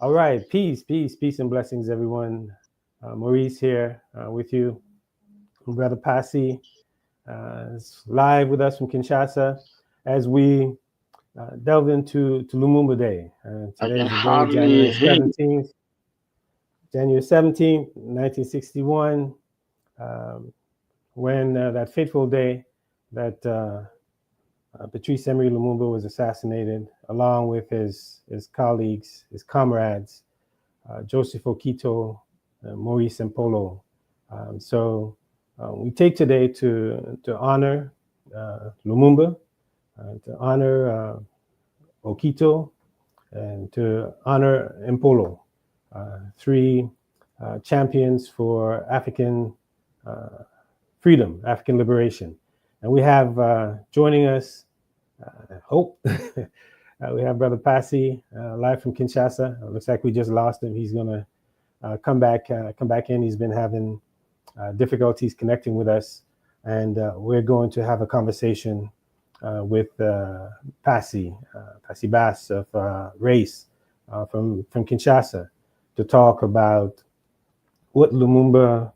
All right, peace, and blessings, everyone. Maurice here with you, Brother Passy, is live with us from Kinshasa as we delve into Lumumba Day. I Today can is the day, hardly hear you. January 17th, 1961, um, when that fateful day that Patrice Emery Lumumba was assassinated, along with his colleagues, his comrades, Joseph Okito, Maurice Mpolo. So we take today to honor Lumumba, to honor Okito, and to honor Mpolo, three champions for African freedom, African liberation. And we have joining us, I hope, we have Brother Passy live from Kinshasa. It looks like we just lost him. He's going to come back in. He's been having difficulties connecting with us, and we're going to have a conversation with Passy Bass of Race from Kinshasa to talk about what Lumumba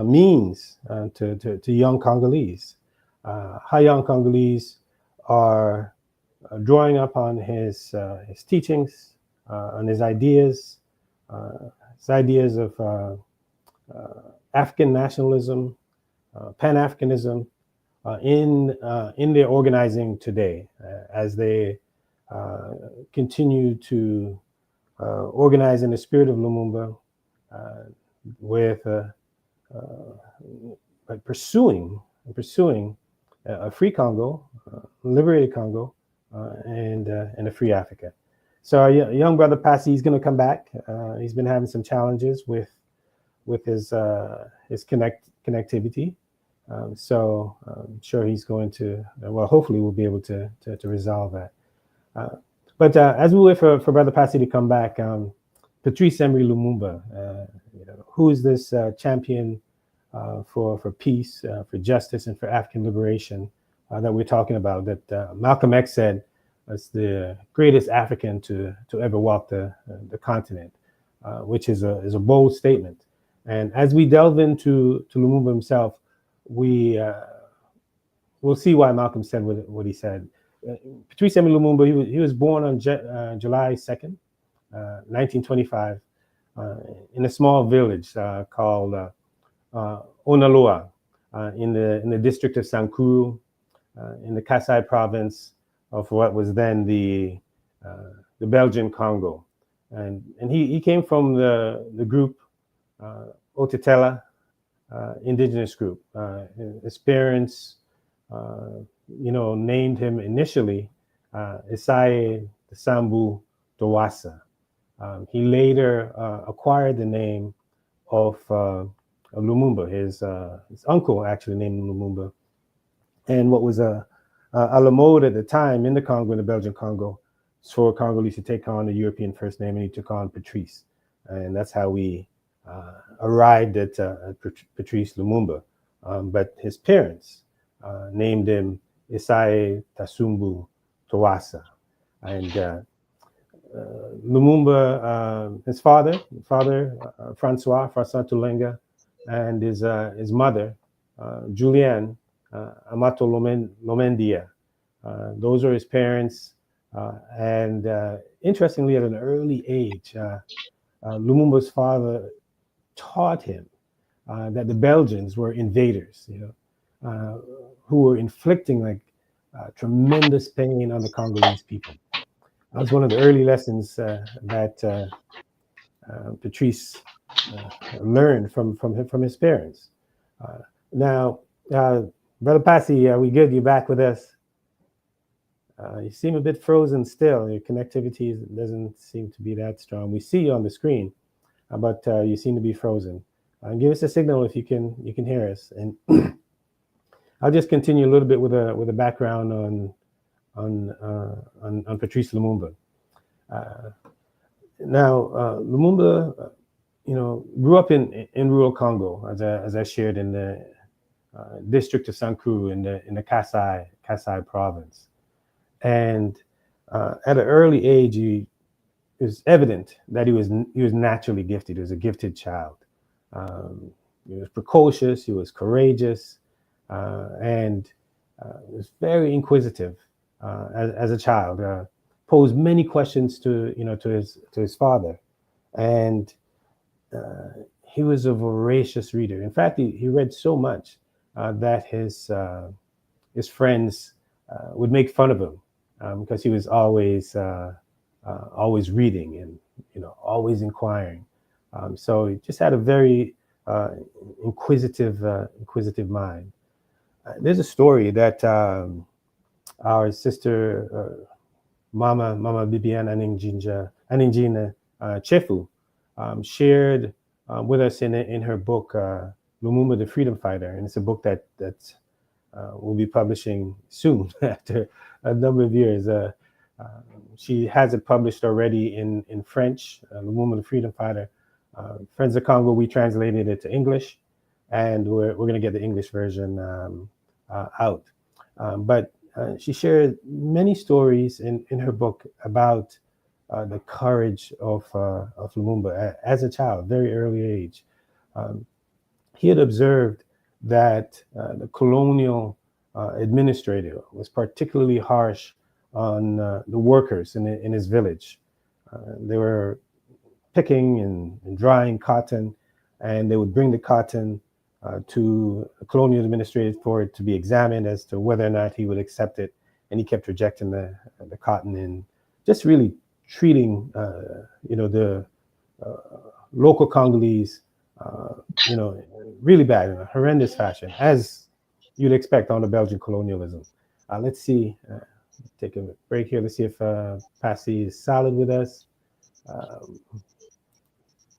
means to young Congolese, how young Congolese are drawing up on his teachings, on his ideas of African nationalism, Pan-Africanism, in their organizing today, as they continue to organize in the spirit of Lumumba, with pursuing a free Congo, liberated Congo, and a free Africa. So our young brother Passy, he's going to come back. He's been having some challenges with his connectivity. So I'm sure he's going to, well, hopefully we'll be able to resolve that. But as we wait for Brother Passy to come back, Patrice Emery Lumumba, who is this champion for peace, for justice, and for African liberation that we're talking about, that Malcolm X said was the greatest African to ever walk the continent, which is a bold statement. And as we delve into Lumumba himself, we'll see why Malcolm said what he said. Patrice Emery Lumumba, he was born on July 2nd, 1925, in a small village called Onaloa, in the district of Sankuru, in the Kasai province of what was then the Belgian Congo. And he came from the group Otetela, indigenous group. His parents, named him initially Isaye Sambu Dowasa. He later acquired the name of Lumumba. His uncle actually named him Lumumba. And what was a la mode at the time in the Congo, in the Belgian Congo, for Congolese to take on the European first name, and he took on Patrice. And that's how we arrived at Patrice Lumumba. But his parents named him Isaye Tasumbu Towasa. And Lumumba, his father Francois Tulenga, and his mother, Julienne Amato Lomendia. Those are his parents. And interestingly, at an early age, Lumumba's father taught him that the Belgians were invaders, who were inflicting tremendous pain on the Congolese people. That was one of the early lessons that Patrice learned from his parents. Now, Brother Passy, are we good? You back with us? You seem a bit frozen still. Your connectivity doesn't seem to be that strong. We see you on the screen, but you seem to be frozen. Give us a signal if you can hear us, and I'll just continue a little bit with a background on Patrice Lumumba. Now, Lumumba, grew up in rural Congo, as I shared, in the district of Sankuru in the Kasai province, and at an early age, he was evident that he was naturally gifted. He was a gifted child. He was precocious. He was courageous, and was very inquisitive as a child. Posed many questions to his father, and he was a voracious reader. In fact, he read so much that his friends would make fun of him because he was always reading and always inquiring. So he just had a very inquisitive mind. There's a story that our sister Mama Bibian Aningina Chefu shared with us in her book Lumumba the Freedom Fighter, and it's a book that we'll be publishing soon after a number of years. She has it published already in French, Lumumba the Freedom Fighter. Friends of Congo, we translated it to English, and we're going to get the English version out. But she shared many stories in her book about the courage of Lumumba as a child, very early age. He had observed that the colonial administrator was particularly harsh on the workers in his village. They were picking and drying cotton, and they would bring the cotton to the colonial administrator for it to be examined as to whether or not he would accept it. And he kept rejecting the cotton and just really treating the local Congolese really bad in a horrendous fashion, as you'd expect under Belgian colonialism. Let's see, take a break here. Let's see if Passy is solid with us.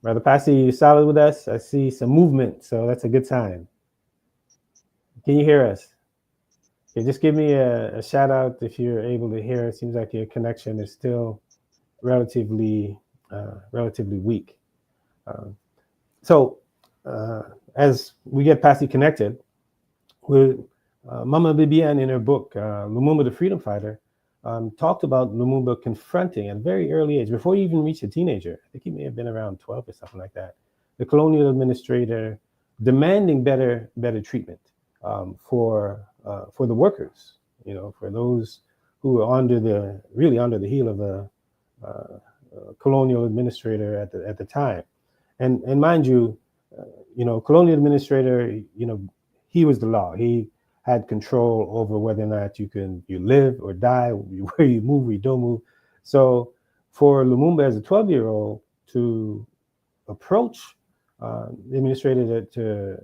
Brother Passy, you solid with us? I see some movement, so that's a good sign. Can you hear us? Okay, just give me a shout out if you're able to hear. It seems like your connection is still relatively weak. So as we get Passy connected, with Mama Bibian in her book, Lumumba the Freedom Fighter, talked about Lumumba confronting at a very early age, before he even reached a teenager. I think he may have been around 12 or something like that. The colonial administrator demanding better treatment for the workers, for those who were really under the heel of the colonial administrator at the time. And mind you, colonial administrator, he was the law. He had control over whether or not you live or die, where you move, where you don't move. So for Lumumba as a 12-year-old to approach the administrator to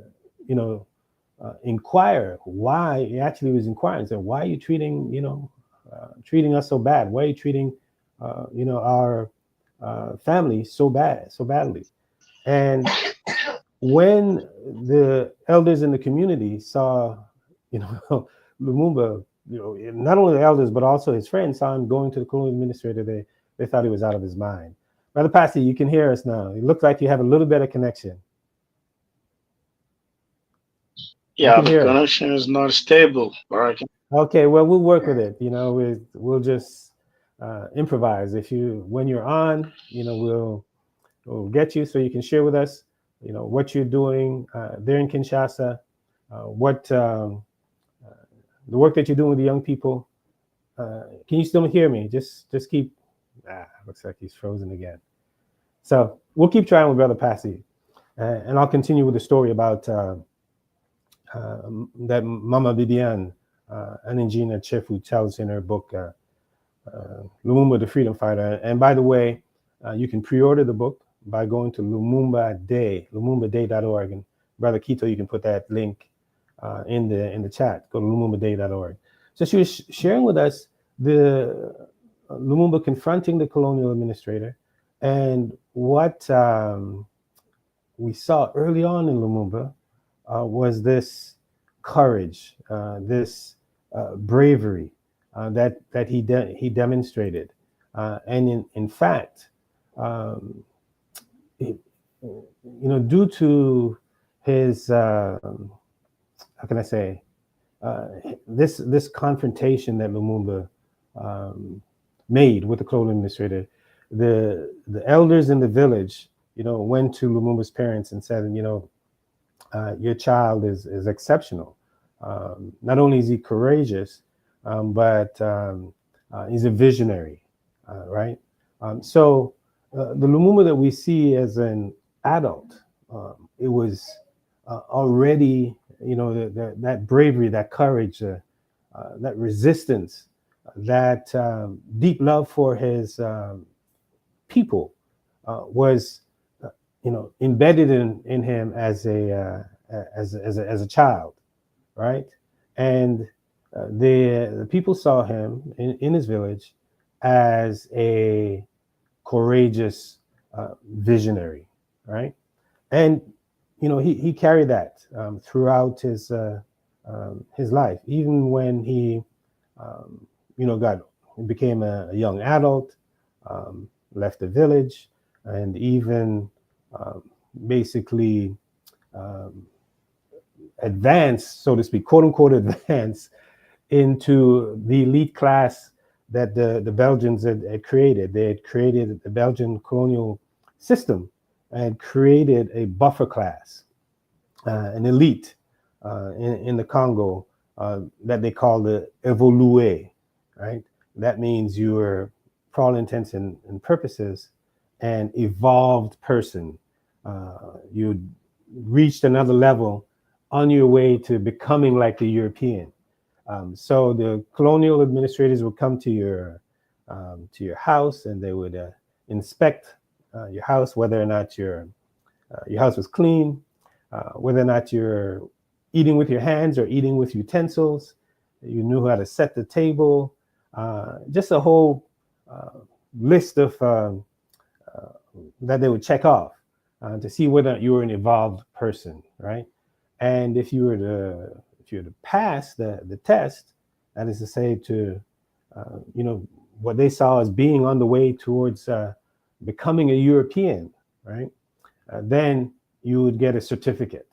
inquire why, he actually was inquiring, said, why are you treating us so bad? Why are you treating our family so badly? And when the elders in the community saw, Lumumba, not only the elders, but also his friends saw him going to the colonial administrator, they thought he was out of his mind. Brother Passy, you can hear us now. It looks like you have a little better connection. Yeah, the connection is not stable. Okay, well, we'll work with it. We'll just improvise. When you're on, we'll get you so you can share with us, what you're doing there in Kinshasa, what the work that you're doing with the young people. Can you still hear me? Just keep. Looks like he's frozen again. So we'll keep trying with Brother Passy, and I'll continue with the story about that Mama Bibian Aningina Chefu tells in her book, Lumumba the Freedom Fighter. And by the way, you can pre-order the book by going to lumumbaday.org. And Brother Quito, you can put that link in the chat. Go to lumumbaday.org. So she was sharing with us the Lumumba confronting the colonial administrator, and what we saw early on in Lumumba was this courage, this bravery that he demonstrated, and in fact, due to his how can I say, this confrontation that Lumumba made with the colonial administrator, the elders in the village, went to Lumumba's parents and said, your child is exceptional. Not only is he courageous, but he's a visionary, right? So the Lumumba that we see as an adult, it was already, that bravery, that courage, that resistance, that deep love for his people was, embedded in him as a child, right? And the people saw him in his village as a courageous visionary, right? And he carried that throughout his life, even when he became a young adult, left the village, and even basically advanced, so to speak, quote unquote, advanced into the elite class that the Belgians had created. They had created the Belgian colonial system and created a buffer class, an elite in the Congo that they call the évolué, right? That means you are, for all intents and purposes, an evolved person. You reached another level on your way to becoming like the European. So the colonial administrators would come to your house, and they would inspect your house, whether or not your house was clean, whether or not you're eating with your hands or eating with utensils. You knew how to set the table. Just a whole list of that they would check off to see whether you were an evolved person, right? And if you were to pass the test, that is to say, to what they saw as being on the way towards becoming a European, right? Then you would get a certificate.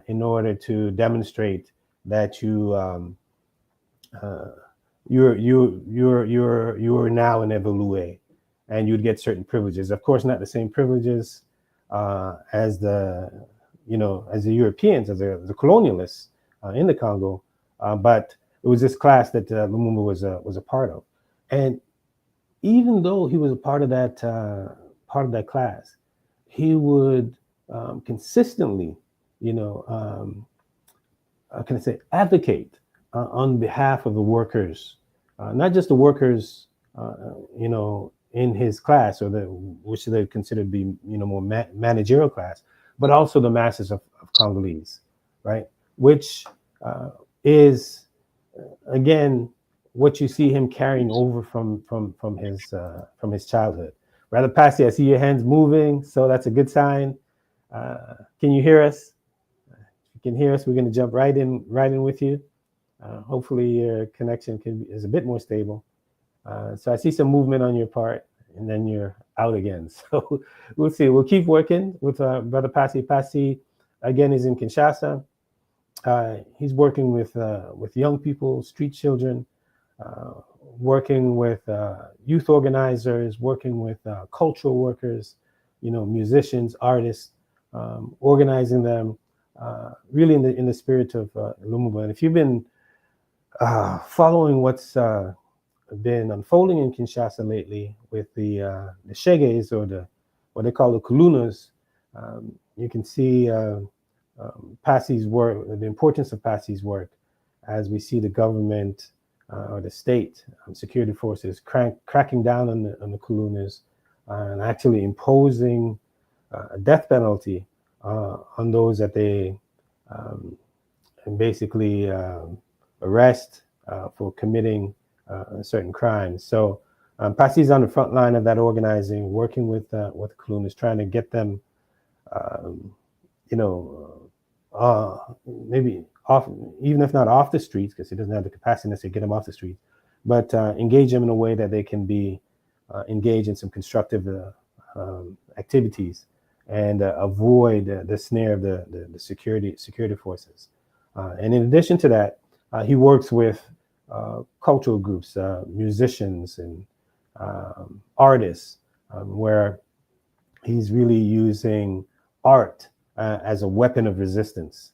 In order to demonstrate that you are now an évolué, and you'd get certain privileges. Of course, not the same privileges as the Europeans, as the colonialists in the Congo, but it was this class that Lumumba was a part of. And even though he was a part of that class, he would consistently, advocate on behalf of the workers, not just the workers, in his class, or which they considered to be, more managerial class, but also the masses of Congolese, right? Which is, again, what you see him carrying over from his childhood. Brother Passy, I see your hands moving, so that's a good sign. Can you hear us? If you can hear us, we're going to jump right in with you. Hopefully your connection is a bit more stable. So I see some movement on your part, and then you're out again. So we'll see. We'll keep working with Brother Passy. Passy, again, is in Kinshasa. He's working with young people, street children, working with youth organizers, working with cultural workers, musicians, artists, organizing them, really in the spirit of Lumumba. And if you've been following what's been unfolding in Kinshasa lately with the Sheges, or what they call the Kulunas, you can see Passy's work, the importance of Passy's work, as we see the government or the state security forces cracking down on the Kulunas and actually imposing a death penalty on those that they basically arrest for committing certain crimes. So Passy's on the front line of that organizing, working with the Kulunas, trying to get them, maybe off, even if not off the streets, because he doesn't have the capacity necessarily to get them off the streets, but engage them in a way that they can be engaged in some constructive activities and avoid the snare of the security forces. And in addition to that, he works with cultural groups, musicians, and artist, where he's really using art as a weapon of resistance.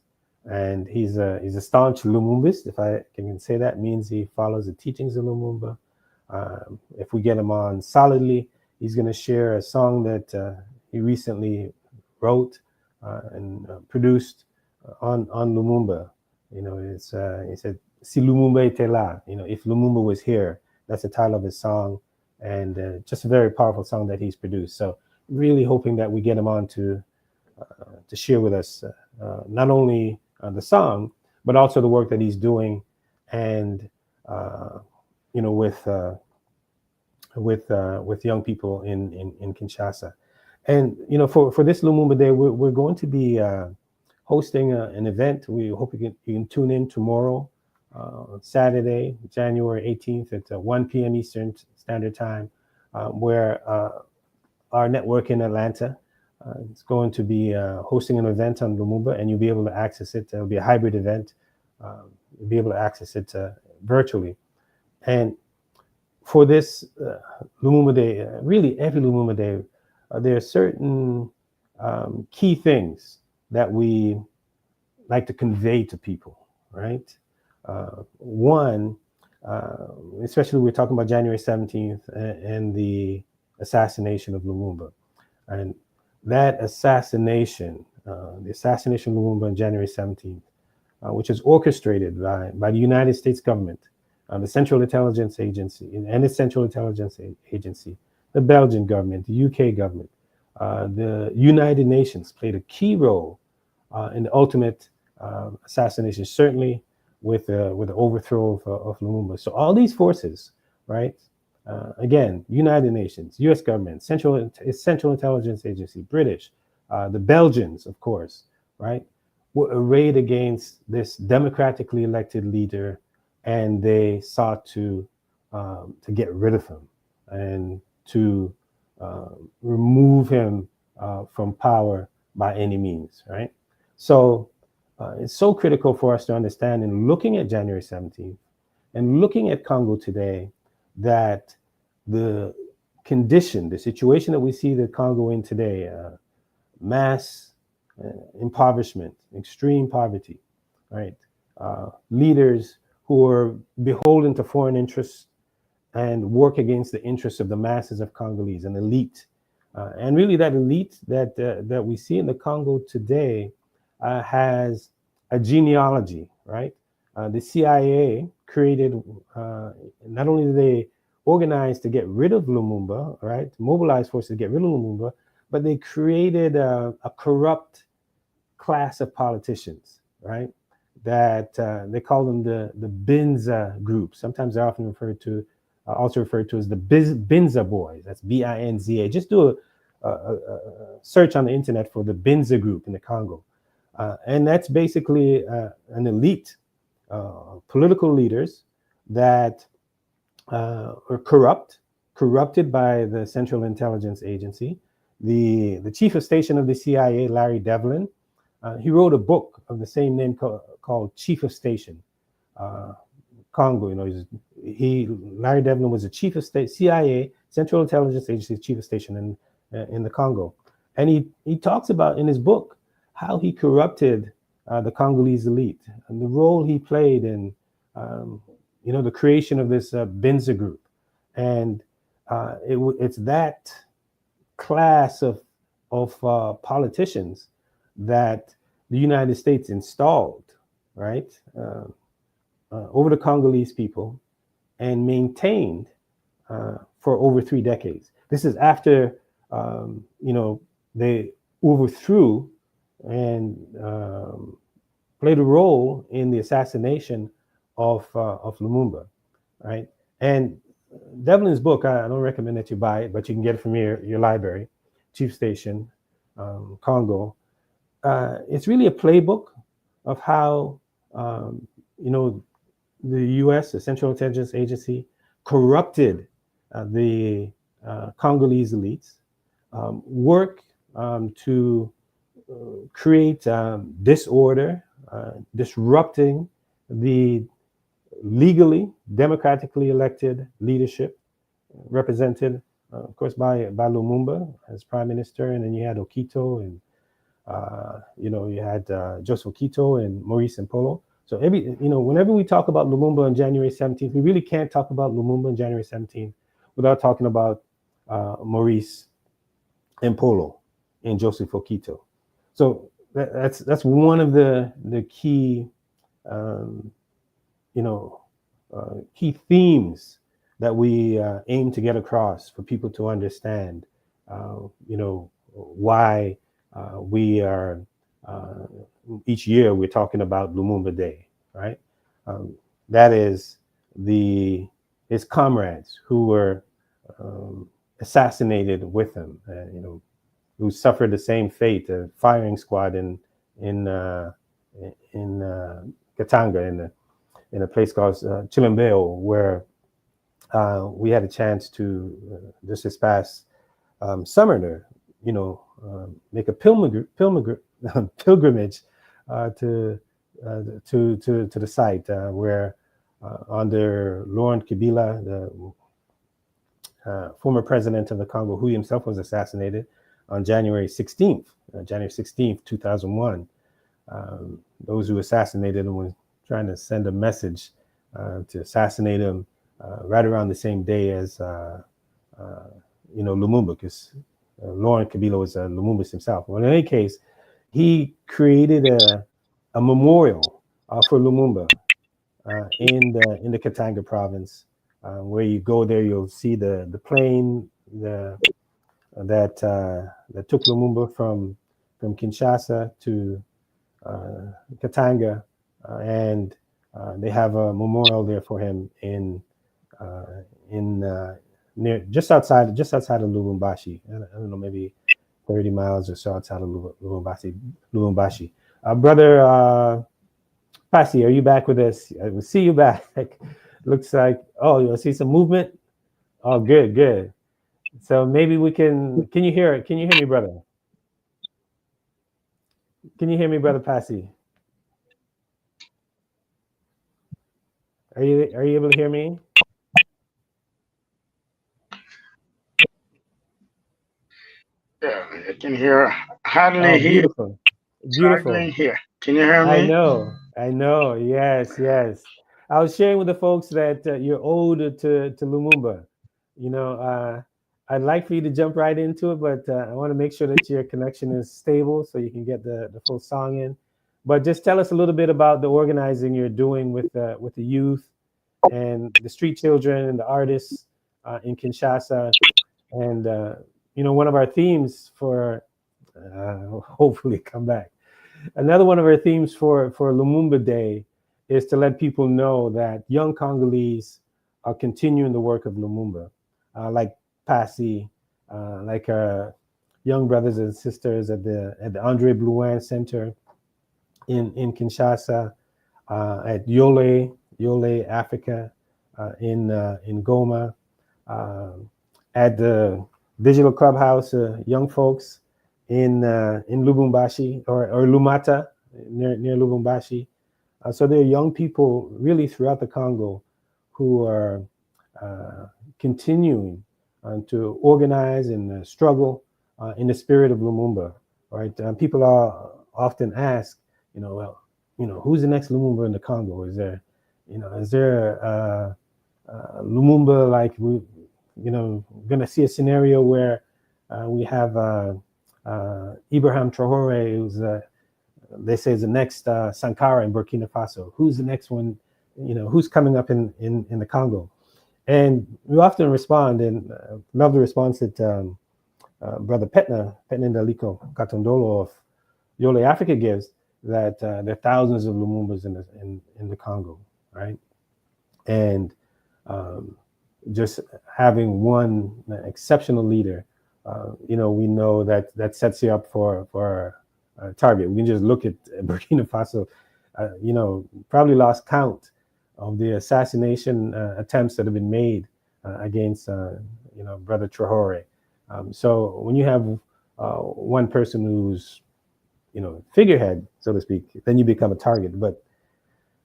And he's a staunch Lumumbist, if I can say that. Means he follows the teachings of Lumumba. If we get him on solidly, he's going to share a song that he recently wrote and produced on Lumumba. You know, he said, "Si Lumumba était là," you know, if Lumumba was here. That's the title of his song, and just a very powerful song that he's produced. So really hoping that we get him on to share with us not only the song, but also the work that he's doing, and you know, with young people in Kinshasa. And you know, for this Lumumba Day, we're going to be hosting an event. We hope you can tune in tomorrow, Saturday, January 18th at 1 p.m. Eastern Standard Time, where our network in Atlanta is going to be hosting an event on Lumumba, and you'll be able to access it. It'll be a hybrid event. You'll be able to access it virtually. And for this Lumumba Day, really every Lumumba Day, there are certain key things that we like to convey to people, right? One, especially we're talking about January 17th and the assassination of Lumumba. And that assassination, the assassination of Lumumba on January 17th, which is orchestrated by the United States government, the Central Intelligence Agency and its Central Intelligence Agency, the Belgian government, the UK government, the United Nations played a key role in the ultimate assassination, certainly with the overthrow of Lumumba. So all these forces, right? Again, United Nations, U.S. government, Central Intelligence Agency, British, the Belgians, of course, right, were arrayed against this democratically elected leader, and they sought to get rid of him and to remove him from power by any means, right? So it's so critical for us to understand, in looking at January 17th and looking at Congo today, that the condition, the situation that we see the Congo in today, mass impoverishment, extreme poverty, right? Leaders who are beholden to foreign interests and work against the interests of the masses of Congolese, an elite. And really that elite that we see in the Congo today has a genealogy, right? The CIA created, not only did they organize to get rid of Lumumba, right? Mobilize forces to get rid of Lumumba, but they created a corrupt class of politicians, right? That they call them the Binza group. Sometimes they're often also referred to as the Binza boys. That's B-I-N-Z-A. Just do a search on the internet for the Binza group in the Congo. And that's basically an elite, political leaders that are corrupted by the Central Intelligence Agency. The chief of station of the CIA, Larry Devlin, he wrote a book of the same name called Chief of Station, Congo. You know, Larry Devlin was the chief of state, CIA, Central Intelligence Agency chief of station in the Congo, and he talks about in his book how he corrupted the Congolese elite and the role he played in, you know, the creation of this Binza group, and it's that class of politicians that the United States installed, right, over the Congolese people and maintained for over 3 decades. This is after, you know, they overthrew and played a role in the assassination of Lumumba, right? And Devlin's book, I don't recommend that you buy it, but you can get it from your library, Chief Station, Congo. It's really a playbook of how, you know, the U.S., the Central Intelligence Agency, corrupted the Congolese elites, work to create disorder, disrupting the legally, democratically elected leadership, represented, of course, by Lumumba as prime minister, and then you had Okito, and you had Joseph Okito and Maurice Mpolo. So whenever we talk about Lumumba on January 17th, we really can't talk about Lumumba on January 17th without talking about Maurice Mpolo and Joseph Okito. So that's one of the key key themes that we aim to get across for people to understand, why we are each year we're talking about Lumumba Day, right? That is his comrades who were assassinated with him, who suffered the same fate, a firing squad in Katanga, in a place called Chilembeo, where we had a chance to just this past summer to make a pilgrimage to the site where under Laurent Kabila, the former president of the Congo, who himself was assassinated on January 16th, 2001. Those who assassinated him were trying to send a message to assassinate him right around the same day as Lumumba, because Laurent Kabila was Lumumba himself. Well, in any case, he created a memorial for Lumumba in the Katanga province, where you go there, you'll see the plane that took Lumumba from Kinshasa to Katanga, and they have a memorial there for him in near just outside of Lubumbashi. I don't know, maybe 30 miles or so outside of Lubumbashi. Brother Pasi, are you back with us? I will see you back. Looks like, you'll see some movement. Oh, good. So maybe we can you hear it? Can you hear me, brother? Can you hear me, brother Pasi? Are you able to hear me? Yeah, I can hear. Hardly hear. Beautiful. Hardly hear. Can you hear me? I know. Yes. I was sharing with the folks that you're owed to Lumumba. I'd like for you to jump right into it, but I want to make sure that your connection is stable so you can get the full song in. But just tell us a little bit about the organizing you're doing with the youth and the street children and the artists in Kinshasa. And one of our themes for hopefully come back. Another one of our themes for Lumumba Day is to let people know that young Congolese are continuing the work of Lumumba, like Pasi, like our young brothers and sisters at the Andre Blouin Center in Kinshasa, at Yole Africa in Goma, at the Digital Clubhouse, young folks in Lubumbashi or Lumata near Lubumbashi. So there are young people really throughout the Congo who are continuing to organize and struggle in the spirit of Lumumba. Right? People are often ask, who's the next Lumumba in the Congo? Is there Lumumba like going to see a scenario where we have Ibrahim Traore, who's they say is the next Sankara in Burkina Faso. Who's the next one? Who's coming up in the Congo? And we often respond, and love the response that Brother Petna Ndaliko Katondolo of Yole Africa gives, that there are thousands of Lumumbas in the Congo, right? And just having one exceptional leader, we know that sets you up for a target. We can just look at Burkina Faso, probably lost count of the assassination attempts that have been made against, Brother Traore. So when you have one person who's, figurehead, so to speak, then you become a target. But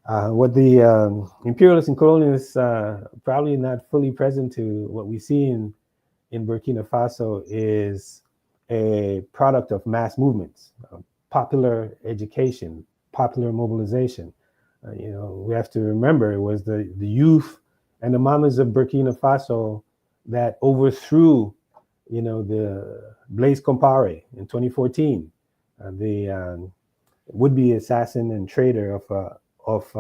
What the imperialists and colonialists probably not fully present to what we see in Burkina Faso is a product of mass movements, popular education, popular mobilization. We have to remember it was the youth and the mamas of Burkina Faso that overthrew, the Blaise Compaoré in 2014, the would-be assassin and traitor of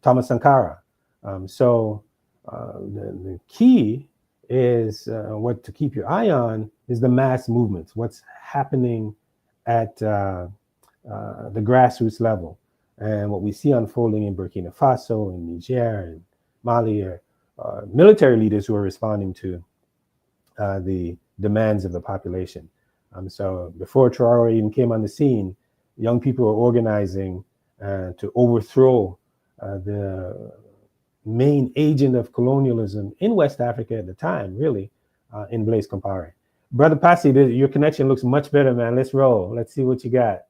Thomas Sankara. The key is what to keep your eye on is the mass movements, what's happening at the grassroots level. And what we see unfolding in Burkina Faso, in Niger, and Mali are military leaders who are responding to the demands of the population. So before Traore even came on the scene, young people were organizing to overthrow the main agent of colonialism in West Africa at the time, really, in Blaise Compaoré. Brother Passy, your connection looks much better, man. Let's roll. Let's see what you got.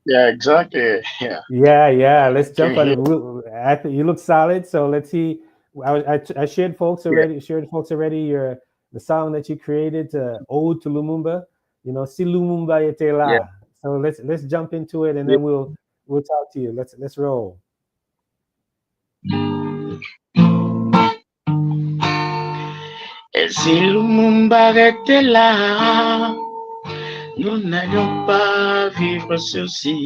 Yeah, exactly. Yeah, Yeah. Let's can jump on hear. it. I think you look solid. So let's see. I shared folks Yeah, already. Shared folks already. The song that you created, "Ode to Lumumba." Si Lumumba était yeah. là. So let's jump into it, and Yeah. then we'll talk to you. Let's roll. Et si Lumumba était là, nous n'allions pas vivre ceci.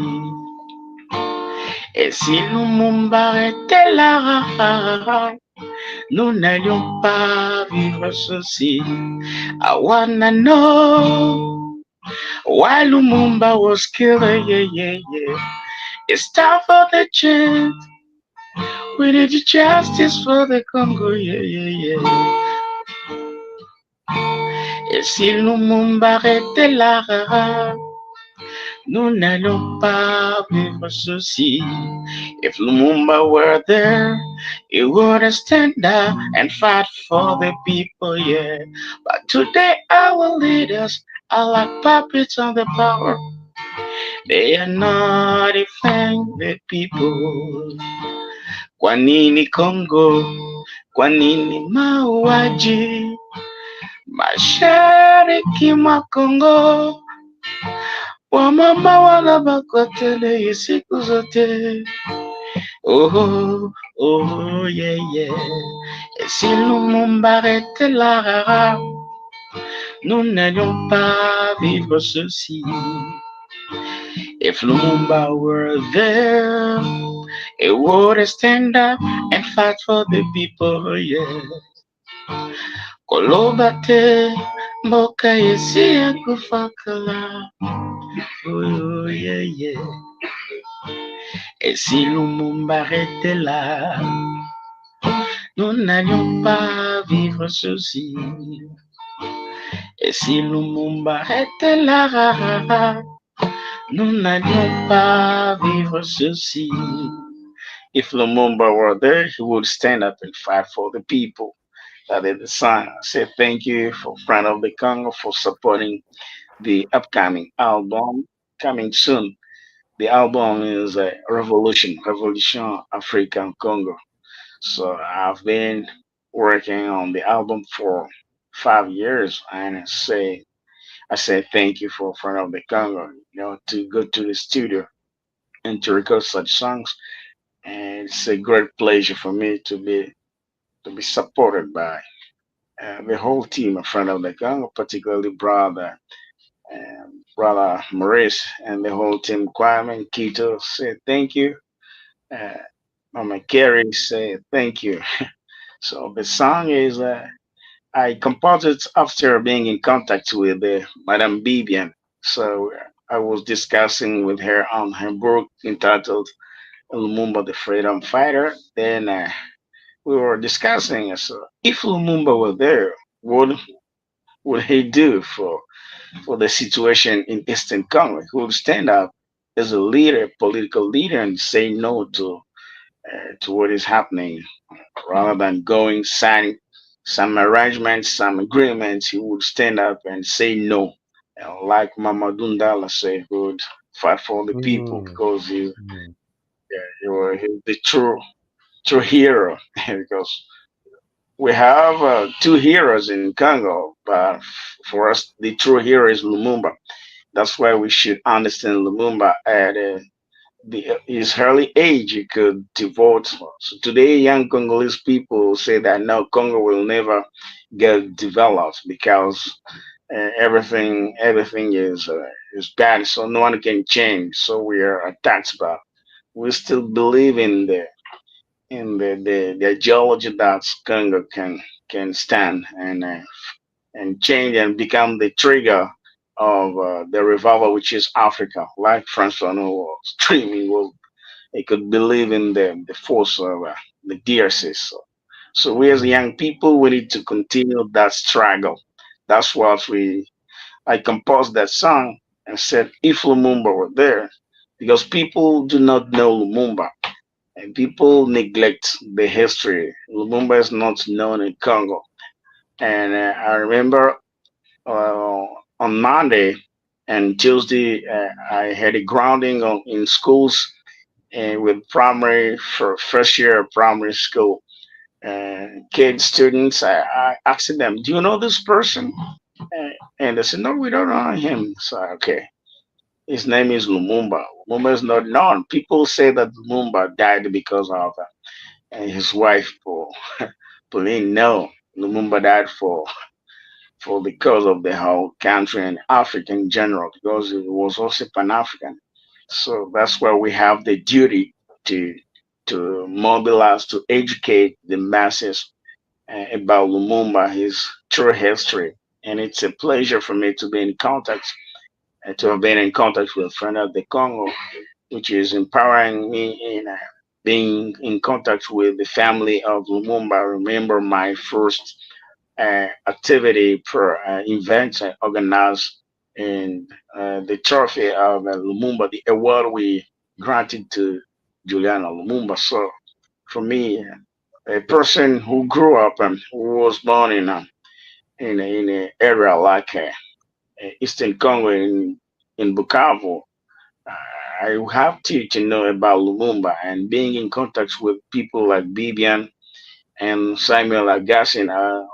Et si Lumumba était là, nous n'allions pas vivre ceci. I wanna know why Lumumba was killed. Yeah. It's time for the change. We need justice for the Congo. Yeah. Et si Lumumba était là, nous n'allons pas vivre ceci. If Lumumba were there, he would have stand up and fight for the people, yeah. But today our leaders are like puppets on the power. They are not defending the people. Kwa nini Congo? Kwa nini mauaji? Mashariki mwa Kongo, wamama wanabakwa tele siku zote. Oh, yeah. Et si Lumumba était là, nous n'allions pas vivre ceci. If Lumumba were there, he would stand up and fight for the people, yeah. Kolobate, mboka yesi ya kufakala. Oh, yeah. Et si Lumumba était là, nous n'allions pas vivre ceci. Et si Lumumba était là, nous n'allions pas vivre ceci. If Lumumba were there, he would stand up and fight for the people. That is the song. I say thank you for Friend of the Congo for supporting the upcoming album coming soon. The album is Revolution African Congo. So I've been working on the album for 5 years, and I say thank you for Friend of the Congo, to go to the studio and to record such songs. And it's a great pleasure for me to be supported by the whole team of Friend of the Congo, particularly brother Maurice and the whole team, Kwame and Kito. Say thank you. Uh, Mama Carey say thank you. So the song is I composed it after being in contact with Madame Bibian. So I was discussing with her on her book entitled Lumumba the Freedom Fighter. Then we were discussing if Lumumba were there, what would he do for the situation in Eastern Congo? He would stand up as a leader, political leader, and say no to what is happening rather than going signing some arrangements, some agreements. He would stand up and say no. Like Mama Dundala said, would fight for the people Mm, because mm, you were the true hero. Because we have two heroes in Congo, but for us, the true hero is Lumumba. That's why we should understand Lumumba at his early age. He could devote. So today, young Congolese people say that no, Congo will never get developed because everything is bad. So no one can change. So we are attacked, but we still believe in the geology that Congo can stand and change and become the trigger of the revival, which is Africa. Like Francois was dreaming, well, he could believe in the force of the DRC. So we as mm, young people, we need to continue that struggle. That's what I composed that song and said, if Lumumba were there, because people do not know Lumumba and people neglect the history. Lumumba is not known in Congo. And I remember uh, on Monday and Tuesday, I had a grounding in schools with primary for first year of primary school. Kids, students, I asked them, "Do you know this person?" And they said, "No, we don't know him." So okay, his name is Lumumba. Lumumba is not known. People say that Lumumba died because of his wife, Pauline. No, Lumumba died for because of the whole country and Africa in general, because it was also Pan African. So that's why we have the duty to mobilize, to educate the masses about Lumumba, his true history. And it's a pleasure for me to be in contact, to have been in contact with friend of the Congo, which is empowering me in being in contact with the family of Lumumba. I remember my first activity per event organized in the trophy of Lumumba, the award we granted to Juliana Lumumba. So for me, a person who grew up and who was born in an area like Eastern Congo in Bukavu, I have to know about Lumumba and being in contact with people like Bibian and Samuel Agassin,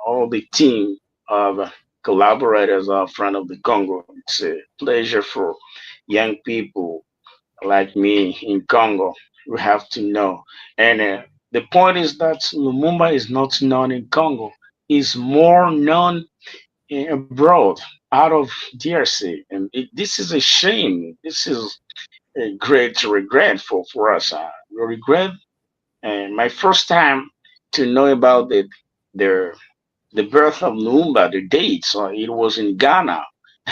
all the team of collaborators are front of the Congo. It's a pleasure for young people like me in Congo. We have to know. And the point is that Lumumba is not known in Congo. He's more known abroad, out of DRC. And this is a shame. This is a great regret for us. We regret my first time to know about the the birth of Lumumba, the dates. It was in Ghana.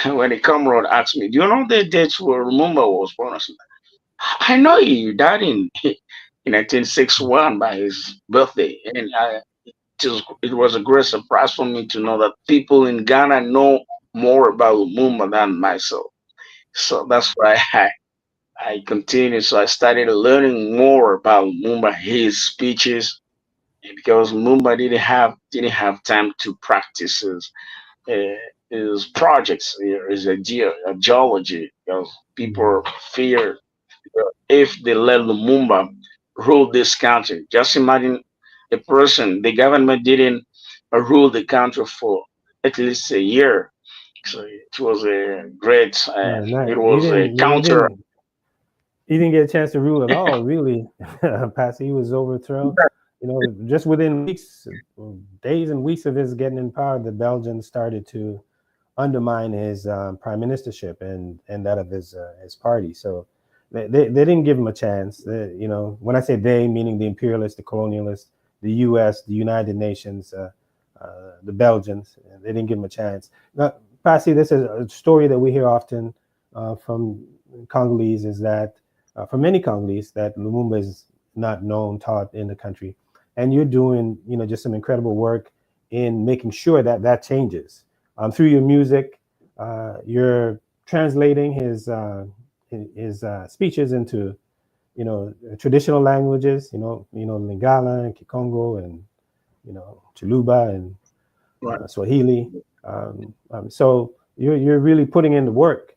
When a comrade asked me, "Do you know the dates where Lumumba was born?" I said, "I know he died in 1961 by his birthday." And it was a great surprise for me to know that people in Ghana know more about Lumumba than myself. So that's why I continued. So I started learning more about Lumumba, his speeches, because Lumumba didn't have time to practice uh, his projects, his geology, because people mm. fear if they let Lumumba rule this country. Just imagine a person, the government didn't rule the country for at least a year. So it was a great, Not, it he was a didn't. counter. He didn't get a chance to rule at all. Really, Pastor. He was overthrown. Just within weeks, days and weeks of his getting in power, the Belgians started to undermine his prime ministership and that of his party. So they didn't give him a chance. When I say they, meaning the imperialists, the colonialists, the U.S., the United Nations, the Belgians, they didn't give him a chance. Now, Pasi, this is a story that we hear often from Congolese, is that for many Congolese, that Lumumba is not known, taught in the country, and you're doing just some incredible work in making sure that that changes through your music. You're translating his speeches into traditional languages. Lingala and Kikongo and Chiluba and Right. Swahili. So you're really putting in the work,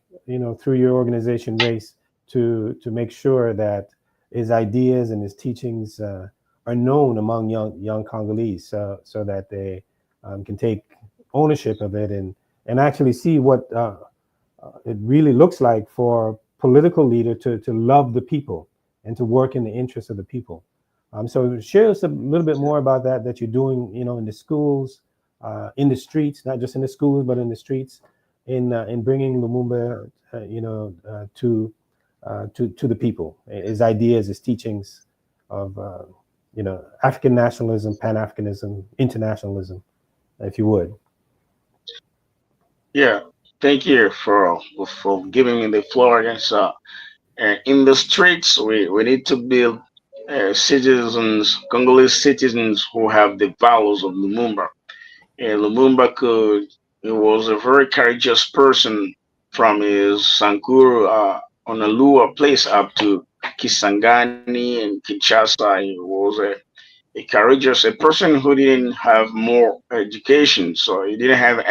through your organization, Race, to make sure that his ideas and his teachings are known among young Congolese, so that they can take ownership of it and actually see what it really looks like for a political leader to love the people and to work in the interest of the people. So share us a little bit more about that you're doing, in the schools, in the streets, not just in the schools, but in the streets, in bringing Lumumba, to the people, his ideas, his teachings of, African nationalism, Pan Africanism, internationalism, if you would. Yeah, thank you for giving me the floor again. So, in the streets, we need to build citizens, Congolese citizens who have the values of Lumumba. Lumumba he was a very courageous person from his Sankuru on a lower place up to Kisangani and Kinshasa. He was a courageous, a person who didn't have more education, so he didn't have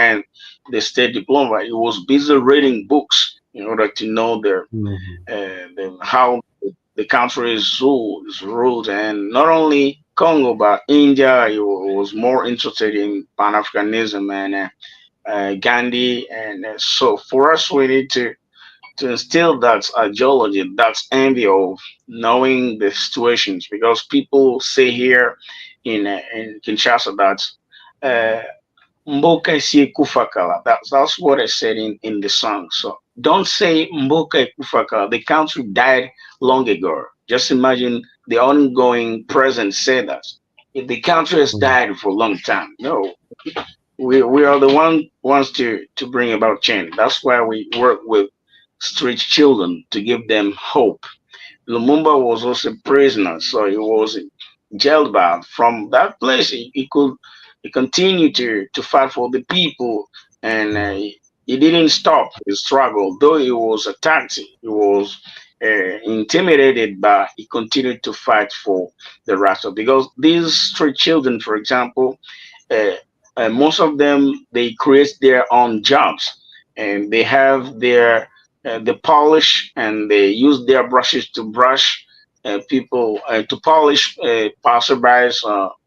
the state diploma. He was busy reading books in order to know Mm-hmm. how the country is ruled, and not only Congo but India. He was more interested in Pan Africanism and Gandhi, and so for us, we need to instill that ideology, that's envy of knowing the situations, because people say here in Kinshasa that. Uh, Mboka sie kufakala. That's what I said in the song. So don't say Mboka kufakala. The country died long ago. Just imagine the ongoing president said that. If the country has died for a long time. No, we are the ones to bring about change. That's why we work with street children to give them hope. Lumumba was also a prisoner, so he was jailed. But from that place, he continued to fight for the people, and he didn't stop his struggle. Though he was attacked, he was intimidated, but he continued to fight for the right of. Because these street children, for example, uh, most of them they create their own jobs, and they have their the polish, and they use their brushes to brush people to polish passerbys,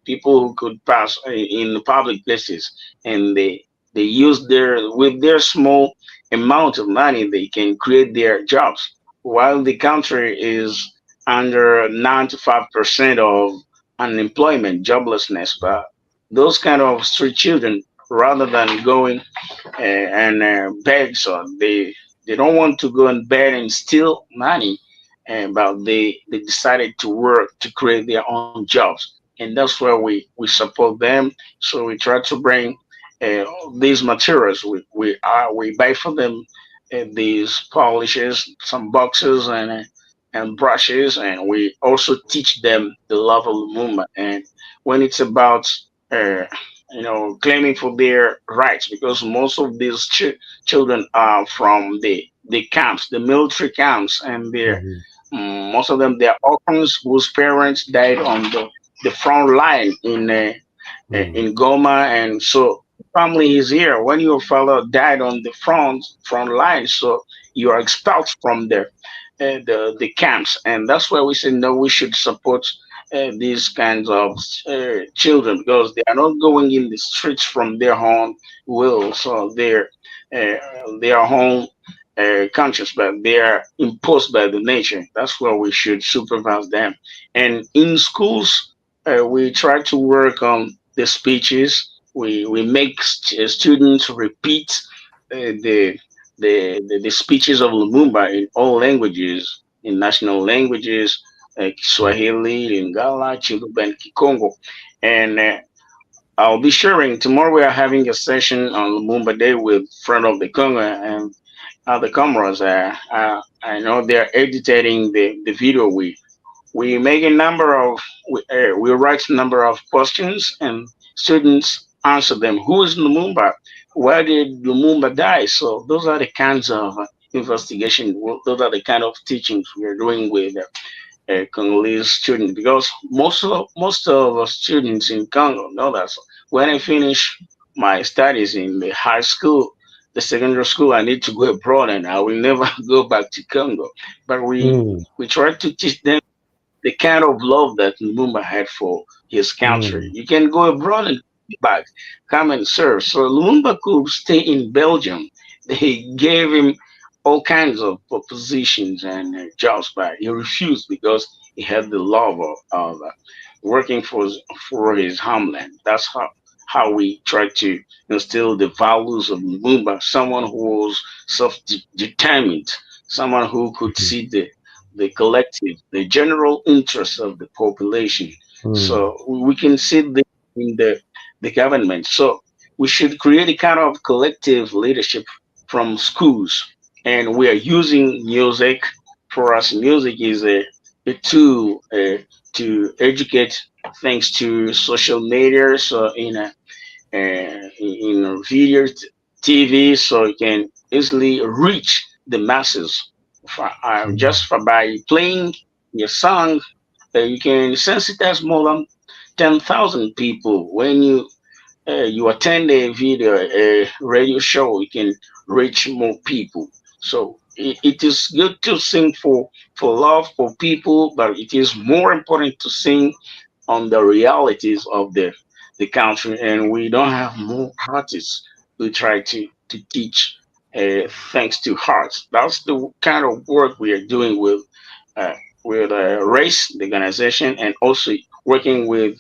people who could pass in the public places, and they use their with their small amount of money they can create their jobs, while the country is under 95% of unemployment, joblessness. But those kind of street children, rather than going and beg, so they don't want to go and beg and steal money, but they decided to work to create their own jobs, and that's where we support them. So we try to bring uh, these materials. We buy for them these polishes, some boxes, and brushes, and we also teach them the love of Lumumba. And when it's about uh, claiming for their rights, because most of these children are from the camps, the military camps, and Mm-hmm. most of them they're orphans whose parents died on the front line in Goma, and so family is here. When your father died on the front line, so you are expelled from the camps, and that's why we say no, we should support these kinds of children, because they are not going in the streets from their own will, so uh, their own conscious, but they are imposed by the nature. That's why we should supervise them. And in schools, we try to work on the speeches. We make students repeat the the speeches of Lumumba in all languages, in national languages, like Swahili, Lingala, Chiluba, and Kikongo. And I'll be sharing tomorrow. We are having a session on Lumumba Day with friend of the Congo and other cameras. I know they're editing the video. We make a number of we write a number of questions, and students answer them. Who is Lumumba? Where did Lumumba die? So those are the kinds of investigation. Those are the kind of teachings we are doing with Congolese students, because most of our students in Congo know that when I finish my studies in the high school, the secondary school, I need to go abroad and I will never go back to Congo. But Mm, we try to teach them the kind of love that Lumumba had for his country. mm, You can go abroad and come back, come and serve. So Lumumba could stay in Belgium. They gave him all kinds of positions and jobs, but he refused because he had the love of working for his homeland. That's how we try to instill the values of Lumumba, someone who was self-determined, someone who could see the collective, the general interest of the population. mm, So we can see this in the government. So we should create a kind of collective leadership from schools. And we are using music. For us, music is a tool to educate thanks to social media. So in video TV, so you can easily reach the masses mm, just for by playing your song. You can sensitize more than 10,000 people. When you attend a video, a radio show, you can reach more people. So it is good to sing for love for people, but it is more important to sing on the realities of the country, and we don't have more artists who try to teach thanks to hearts. That's the kind of work we are doing uh, with race the organization, and also working with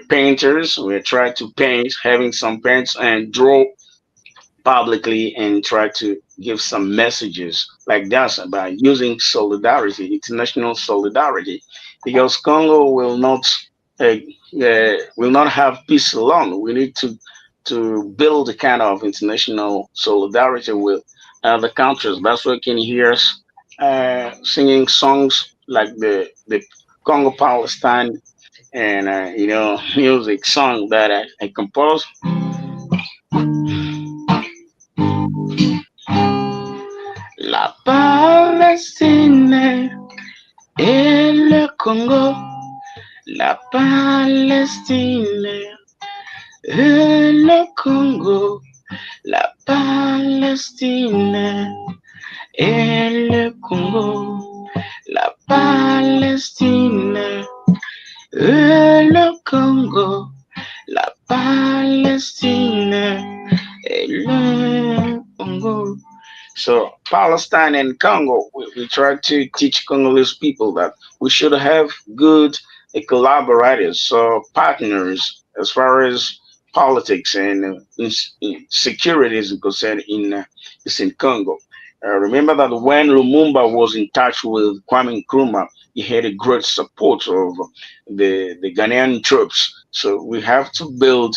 painters. We try to paint, having some paints and draw publicly and try to give some messages like that about using solidarity, international solidarity, because Congo uh, will not have peace alone. We need to build a kind of international solidarity with other countries. That's why you can hear us singing songs like the Congo Palestine and music song that I composed. La Palestine et le Congo, la Palestine et le Congo, la Palestine et le Congo, la Palestine et le Congo, la Palestine et le Congo. So Palestine and Congo, we try to teach Congolese people that we should have good collaborators, so partners as far as politics and in security is concerned is in Congo. Remember that when Lumumba was in touch with Kwame Nkrumah, he had a great support of the Ghanaian troops. So we have to build.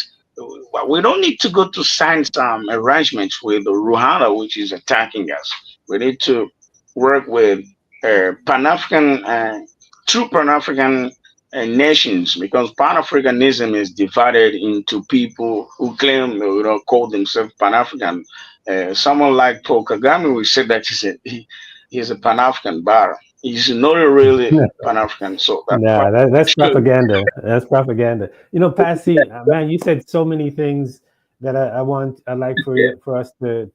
Well, we don't need to go to sign some arrangements with Rwanda, which is attacking us. We need to work with Pan African, true Pan African nations, because Pan Africanism is divided into people who claim, call themselves Pan African. Someone like Paul Kagame, we said that he's a Pan African, but he's not really Pan African. So that's why nah, we that's should. propaganda. That's propaganda. Patsy, man, you said so many things that I'd like for us to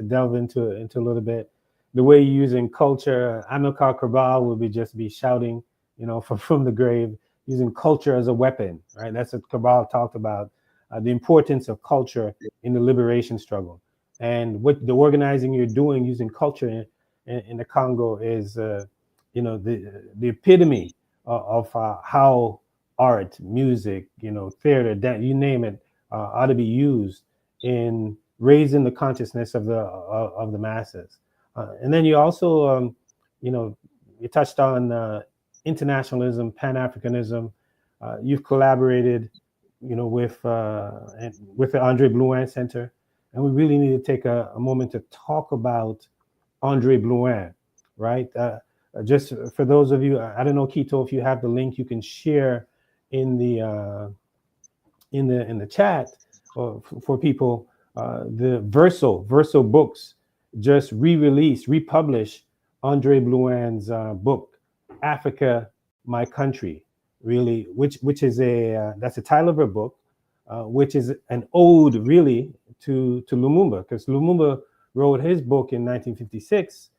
delve into a little bit. The way you're using culture, Amilcar Cabral will be shouting, from the grave, using culture as a weapon, right? That's what Cabral talked about, the importance of culture in the liberation struggle, and what the organizing you're doing using culture in the Congo is. The epitome of how art, music, theater, dance, you name it, ought to be used in raising the consciousness of the masses. And then you also, you touched on internationalism, Pan Africanism. You've collaborated, with the Andre Blouin Center, and we really need to take a moment to talk about Andre Blouin, right? Just for those of you, I don't know, Kito, if you have the link, you can share in the chat for people. The Verso Books just republished Andre Blouin's book, Africa, My Country, which is that's the title of her book, which is an ode really to Lumumba, because Lumumba wrote his book in 1956,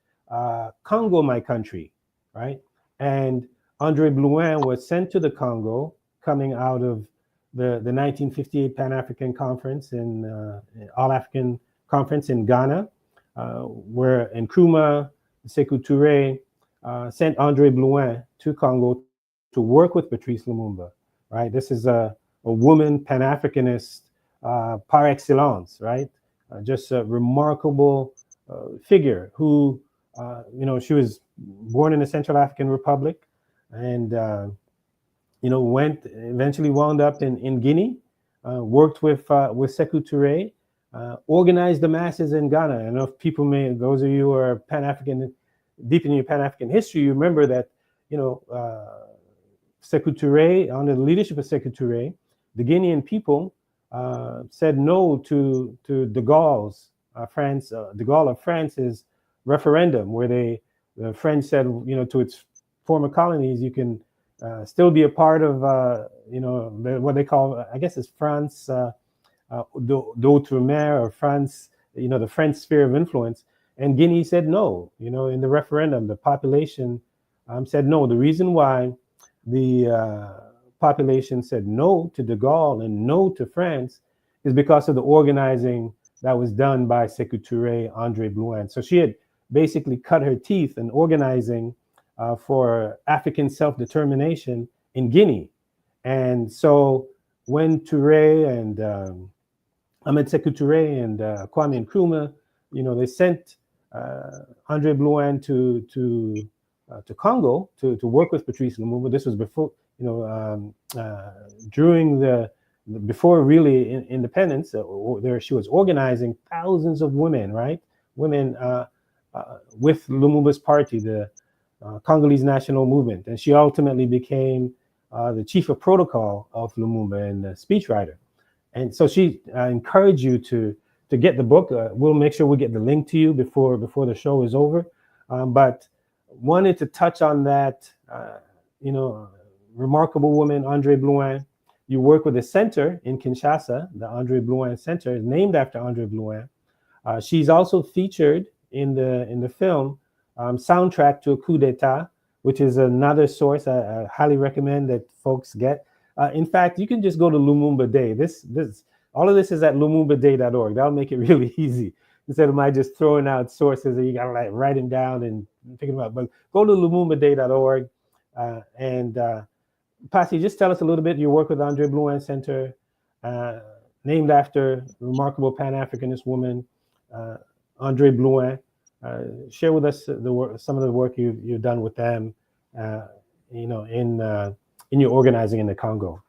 Congo, My Country, right? And Andre Blouin was sent to the Congo coming out of the 1958 Pan African Conference in All African Conference in Ghana, where Nkrumah, Sekou Touré sent Andre Blouin to Congo to work with Patrice Lumumba, right? This is a woman Pan Africanist par excellence, right? Just a remarkable figure who, she was born in the Central African Republic and went eventually wound up in Guinea, worked with Sekou Touré, organized the masses in Ghana. I know if people those of you who are Pan African, deep in your Pan African history, you remember that Sekou Touré, under the leadership of Sekou Touré, the Guinean people said no to de Gaulle's de Gaulle of France's referendum, where the French said, to its former colonies, you can still be a part of, what they call, I guess it's France d'outre-mer, or France, the French sphere of influence. And Guinea said no. In the referendum, the population said no. The reason why the population said no to de Gaulle and no to France is because of the organizing that was done by Sekou Touré, Andre Blouin. So she had basically cut her teeth in organizing for African self-determination in Guinea. And so when Touré and Sekou Touré and Kwame Nkrumah, they sent Andre Blouin to Congo to work with Patrice Lumumba. This was before, during before really independence. There she was organizing thousands of women, right? Women with Lumumba's party, the Congolese National Movement, and she ultimately became the chief of protocol of Lumumba and a speechwriter. And so she encouraged you to get the book. We'll make sure we get the link to you before the show is over. But wanted to touch on that, remarkable woman, Andre Blouin. You work with a center in Kinshasa, the Andre Blouin Center, is named after Andre Blouin. She's also featured in the film Soundtrack to a Coup d'Etat, which is another source I highly recommend that folks get. In fact, you can just go to Lumumba Day. All of this is at lumumbaday.org. That'll make it really easy instead of my just throwing out sources that you gotta write them down and pick them up. But go to lumumbaday.org and Pasi, just tell us a little bit. You work with Andre Blouin Center, named after remarkable Pan-Africanist woman, Andre Blouin. Share with us some of the work you've done with them, in your organizing in the Congo.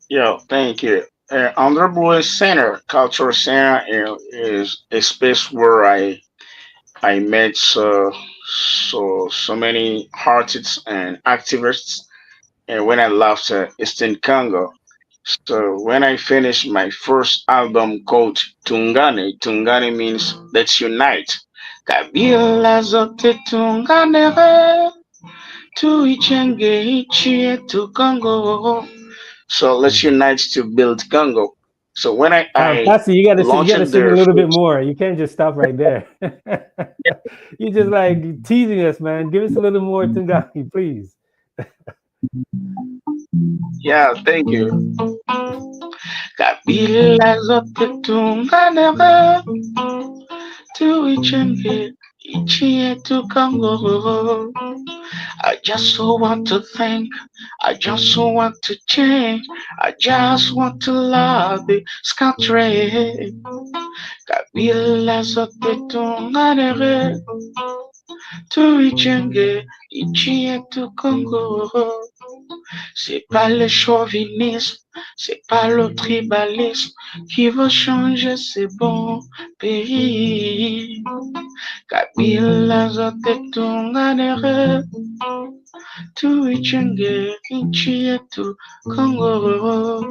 Yeah, thank you. Andre Blouin Center, Cultural Center, is a space where I met so many artists and activists, and when I left Eastern Congo. So when I finished my first album called Tungane, Tungane means let's unite. Kabila zote tunganere, tuichenge nchi yetu Congo. So let's unite to build Congo. So when I Pasi, you gotta launched sing a their little bit first, more. You can't just stop right there. You just like teasing us, man. Give us a little more Tungani, please. yeah, thank you. Kabila zote tunganere, tuichenge nchi yetu Congo. I just want to think, I just want to change, I just want to love this country. Kabila zote tunganere, tuichenge nchi yetu Congo. C'est pas le chauvinisme, c'est pas le tribalisme qui va changer ce bon pays. Kabila zote tunganere, tuichenge nchi yetu Congo.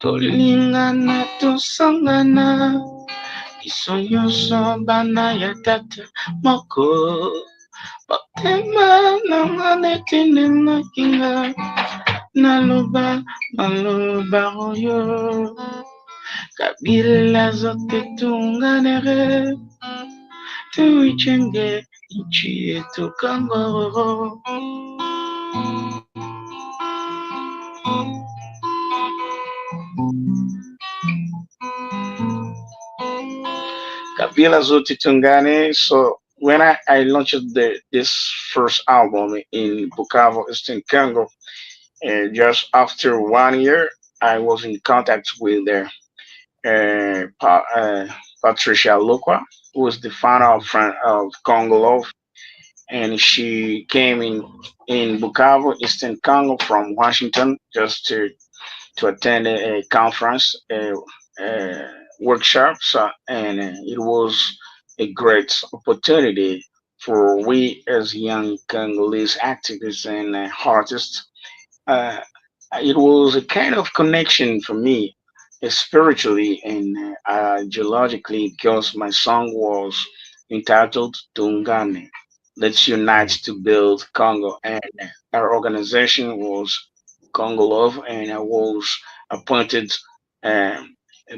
Tolingana tosangana, biso nyonso bana ya tata moko. Motema nanga netinenaki nga, naloba maloba oyo. kabila zote tuungane, tuichenge nchi yetu Kongo. Kabila zote tuungane. So when I launched this first album in Bukavu, Eastern Congo, just after 1 year, I was in contact with Patricia Lukwa, who was the founder Mhm. of Congo Love, and she came in Bukavu, Eastern Congo, from Washington, just to attend a conference, a workshop. So, and it was a great opportunity for we as young Congolese activists and artists. Uh, it was a kind of connection for me, spiritually and geologically, because my song was entitled Tungane. Let's unite Mhm. to build Congo. And our organization was Congo Love, and I was appointed um,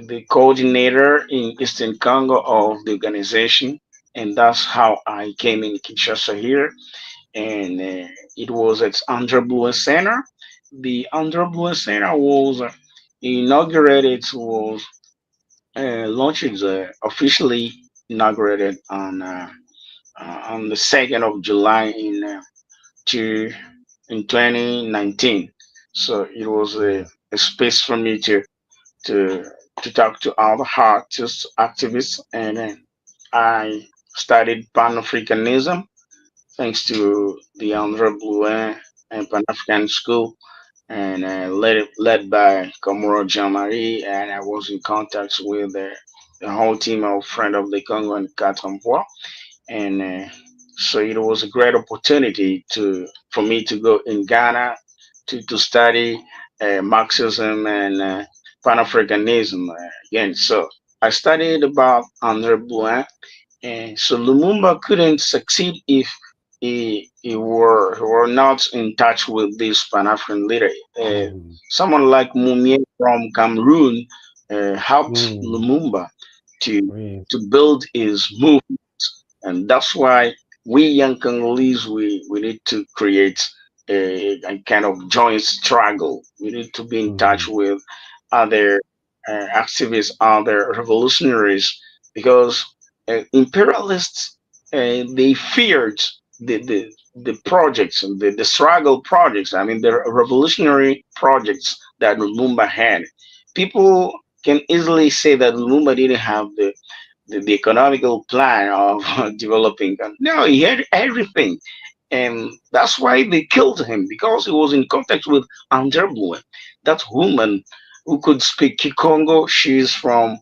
the coordinator in Eastern Congo of the organization. And that's how I came in Kinshasa here, and it was at Andra Blue Center. The Andra Blue Center was inaugurated, was launched, officially inaugurated on the 2nd of July to, in 2019. So it was Mhm. a space for me to to talk to other artists, activists, and I studied Pan Africanism thanks to the Honorable and Pan African School, and led by Komoro Jean-Marie, and I was in contact with the whole team of Friend of the Congo and Katampoa, and so it was a great opportunity to for me to go in Ghana to study Marxism and Pan Africanism again. So I studied about Andre Blouin, and so Lumumba couldn't succeed if he were not in touch with this Pan African leader. Mhm. Someone like Mumie from Cameroon helped Mhm. Lumumba to Oui. to build his movement, and that's why we young Congolese we need to create a kind of joint struggle. We need to be in touch Mhm. with other activists, other revolutionaries, because imperialists they feared the projects, the struggle projects. I mean, the revolutionary projects that Lumumba had. People can easily say that Lumumba didn't have the economical plan of developing. No, he had everything, and that's why they killed him, because he was in contact with Anderbluet, that woman who could speak Kikongo. She's from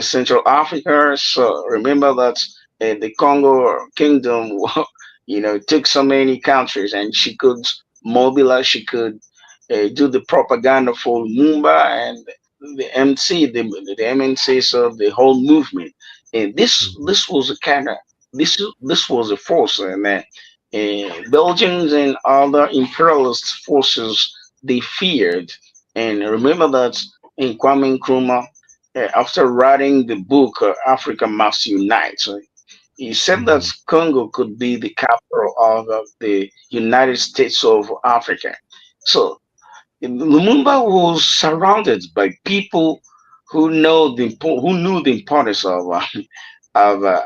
Central Africa. So remember that the Congo Kingdom, took so many countries, and she could mobilize. She could do the propaganda for Lumumba and the MC, the MNC, so the whole movement. And Mhm. this was a kind of this was a force, and Belgians and other imperialist forces they feared. And remember that in Kwame Nkrumah, after writing the book Africa Must Unite, he said that Mhm. Congo could be the capital of the United States of Africa. So Lumumba was surrounded by people who knew the importance of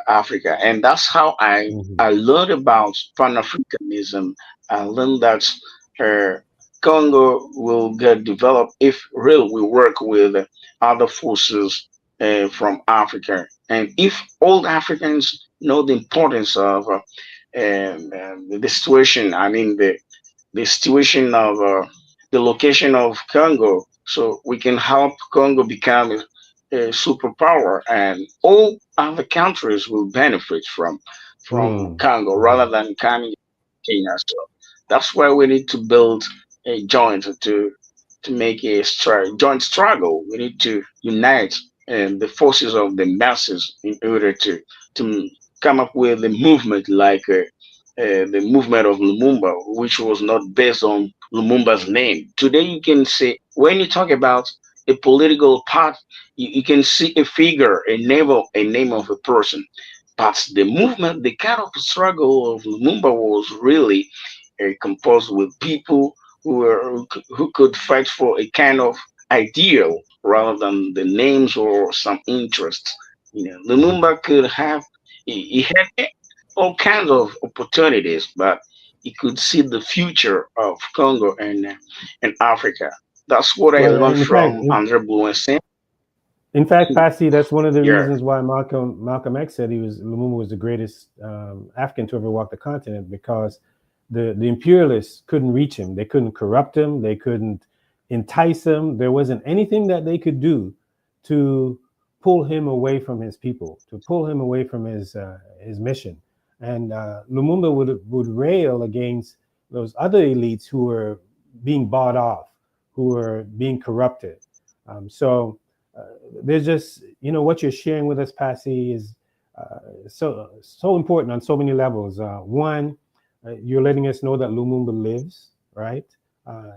Africa, and that's how Mhm. I learned about Pan Africanism. I learned that uh, Congo will get developed if really we work with other forces from Africa, and if all Africans know the importance of the situation. I mean the situation of the location of Congo, so we can help Congo become a superpower, and all other countries will benefit from Mhm. Congo rather Mhm. than coming to Kenya. So that's why we need to build a joint to make a joint struggle. We need to unite the forces of the masses in order to come up with a movement like the movement of Lumumba, which was not based on Lumumba's name. Today, you can say when you talk about a political part. You can see a figure, a name of a person. But the movement, the kind of struggle of Lumumba was really composed with people who could fight for a kind of ideal rather than the names or some interests. Lumumba could have he had all kinds of opportunities, but he could see the future of Congo and Africa. That's what I Well, learned in fact, from Andre Bluen. in fact, Passy, that's one of the Yeah, reasons why Malcolm X said Lumumba was the greatest African to ever walk the continent, because the imperialists couldn't reach him. They couldn't corrupt him. They couldn't entice him. There wasn't anything that they could do to pull him away from his people, to pull him away from his mission. And Lumumba would rail against those other elites who were being bought off, who were being corrupted. So there's just, what you're sharing with us, Passy, is so important on so many levels. One, you're letting us know that Lumumba lives, right?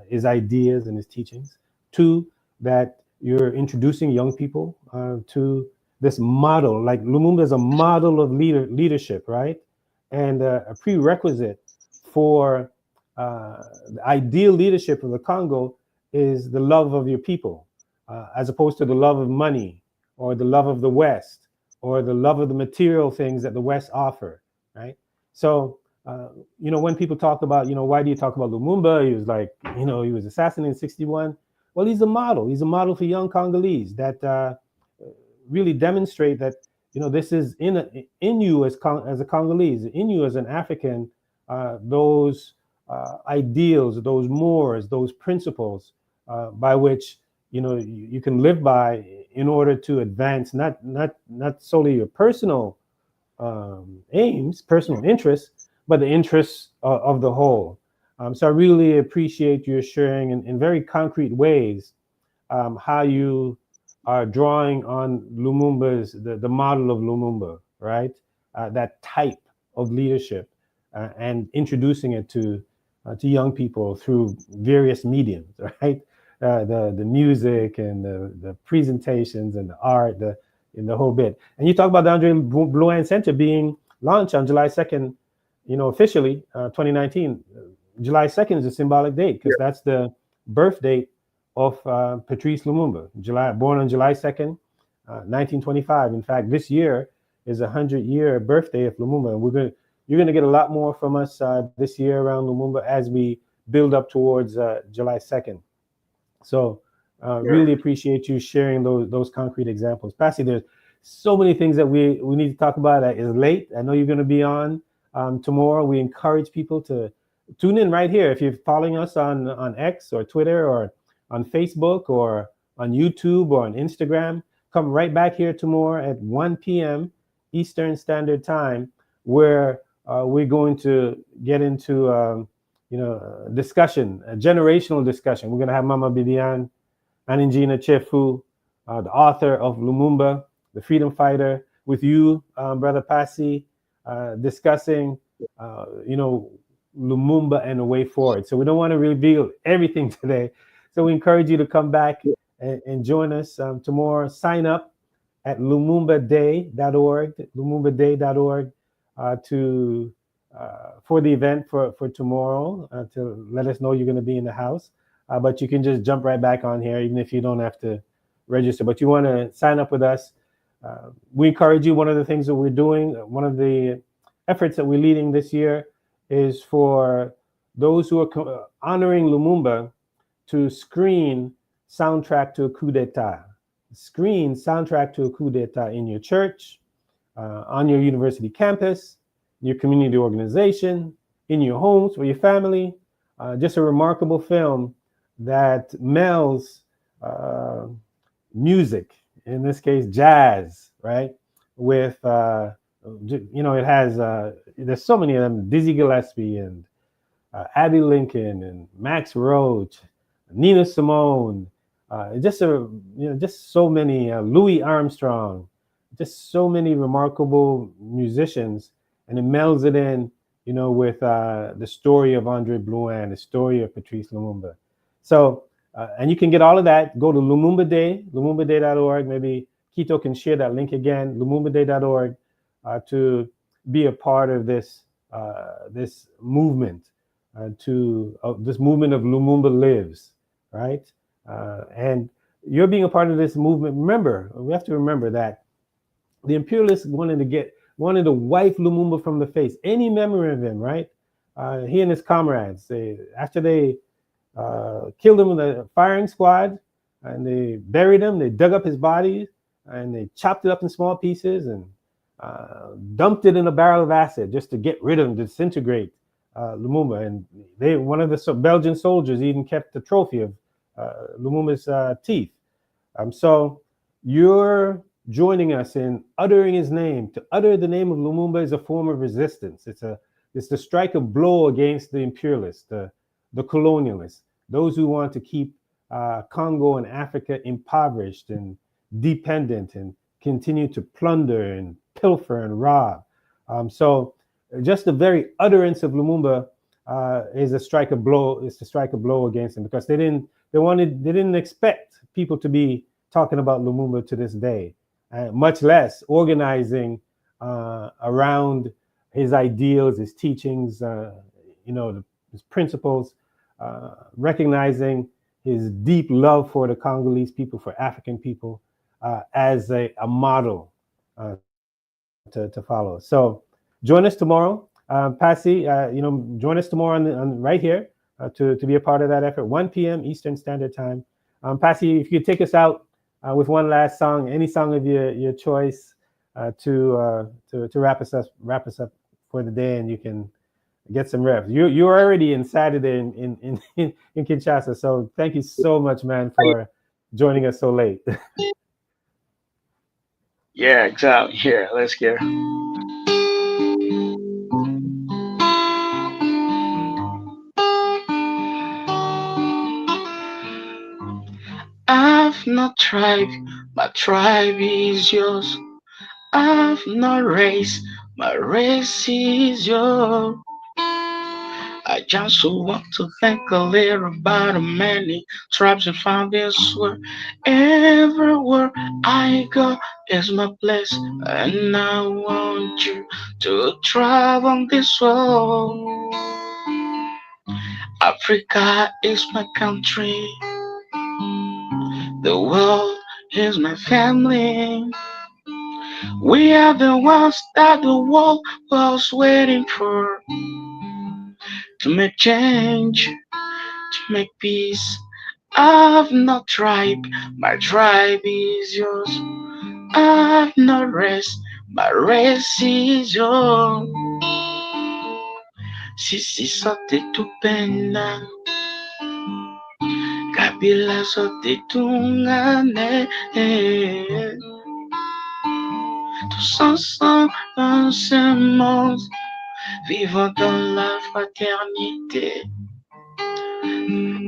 His ideas and his teachings. Two, that you're introducing young people to this model. Like Lumumba is a model of leadership, right? And a prerequisite for the ideal leadership of the Congo is the love of your people, as opposed to the love of money or the love of the West or the love of the material things that the West offer, right? So, when people talk about, why do you talk about Lumumba? He was like, he was assassinated in 61. Well, he's a model. He's a model for young Congolese that really demonstrate that, this is in you as a Congolese, in you as an African, those ideals, those mores, those principles by which you can live by in order to advance not solely your personal aims, personal interests, but the interests of the whole. So I really appreciate your sharing in very concrete ways how you are drawing on Lumumba's the model of Lumumba, right? That type of leadership, and introducing it to young people through various mediums, right? The music and the presentations and the art, in the whole bit. And you talk about the Andre Bluen Center being launched on July 2nd, officially 2019. July 2nd is a symbolic date because that's the birth date of Patrice Lumumba, born on July 2nd, 1925. In fact, this year is a 100-year birthday of Lumumba. And you're going to get a lot more from us this year around Lumumba as we build up towards July 2nd. So really appreciate you sharing those concrete examples. Passy, there's so many things that we need to talk about. That is late. I know you're going to be on tomorrow. We encourage people to tune in right here. If you're following us on X or Twitter or on Facebook or on YouTube or on Instagram, come right back here tomorrow at 1 p.m. Eastern Standard Time, where we're going to get into discussion, a generational discussion. We're going to have Mama Bidian Aningina Chefu, the author of Lumumba, the freedom fighter, with you, Brother Passy, discussing, Lumumba and the way forward. So we don't want to reveal everything today. So we encourage you to come back and join us tomorrow. Sign up at lumumbaday.org, lumumbaday.org, for the event for tomorrow, to let us know you're going to be in the house. But you can just jump right back on here, even if you don't have to register. But you want to sign up with us. We encourage you. One of the things that we're doing, one of the efforts that we're leading this year, is for those who are honoring Lumumba to screen Soundtrack to a Coup d'etat. Screen Soundtrack to a Coup d'etat in your church, on your university campus, your community organization, in your homes for your family. Just a remarkable film that melds music, in this case jazz, right, with it has there's so many of them: Dizzy Gillespie and Abby Lincoln and Max Roach, Nina Simone, just so many, Louis Armstrong, just so many remarkable musicians, and it melds it in, with the story of Andre Bluen, the story of Patrice Lumumba. So And you can get all of that. Go to Lumumba Day, lumumbaday.org. Maybe Quito can share that link again, lumumbaday.org, to be a part of this movement, to this movement of Lumumba Lives, right? And you're being a part of this movement. Remember, we have to remember that the imperialists wanted to wipe Lumumba from the face. Any memory of him, right? He and his comrades, after they killed him with a firing squad, and they buried him. They dug up his body, and they chopped it up in small pieces and dumped it in a barrel of acid just to get rid of him, disintegrate Lumumba. And one of the Belgian soldiers even kept the trophy of Lumumba's teeth. So you're joining us in uttering his name. To utter the name of Lumumba is a form of resistance. It's to strike a blow against the imperialists, the colonialists, those who want to keep Congo and Africa impoverished and dependent and continue to plunder and pilfer and rob. So just the very utterance of Lumumba is to strike a blow against him, because they didn't expect people to be talking about Lumumba to this day, much less organizing around his ideals, his teachings, his principles, recognizing his deep love for the Congolese people, for African people, as a model to follow. So join us tomorrow, Passy. Join us tomorrow on right here to be a part of that effort. 1 p.m. Eastern Standard Time. Passy, if you could take us out with one last song, any song of your choice, to wrap us up for the day, and you can get some reps. You're already in Saturday in Kinshasa, so thank you so much, man, for joining us so late. Yeah, exactly. Here, let's get. I've no tribe, my tribe is yours. I've no race, my race is yours. I just want to think a little about the many tribes and found this where everywhere I go is my place, and I want you to thrive on this world. Africa is my country, the world is my family. We are the ones that the world was waiting for, to make change, to make peace. I've no tribe, my tribe is yours. I've no race, my race is yours. Sisi sote tupenda, kabila sote tungane. Tous ensemble dans ce monde, vivons dans la fraternité.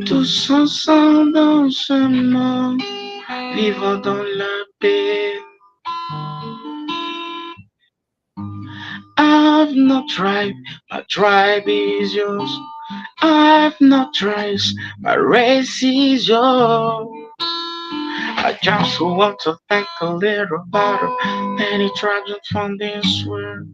Tous ensemble dans ce monde, vivons dans la paix. I've no tribe, my tribe is yours. I've no race, my race is yours. I just want to think a little about many tribes from this world.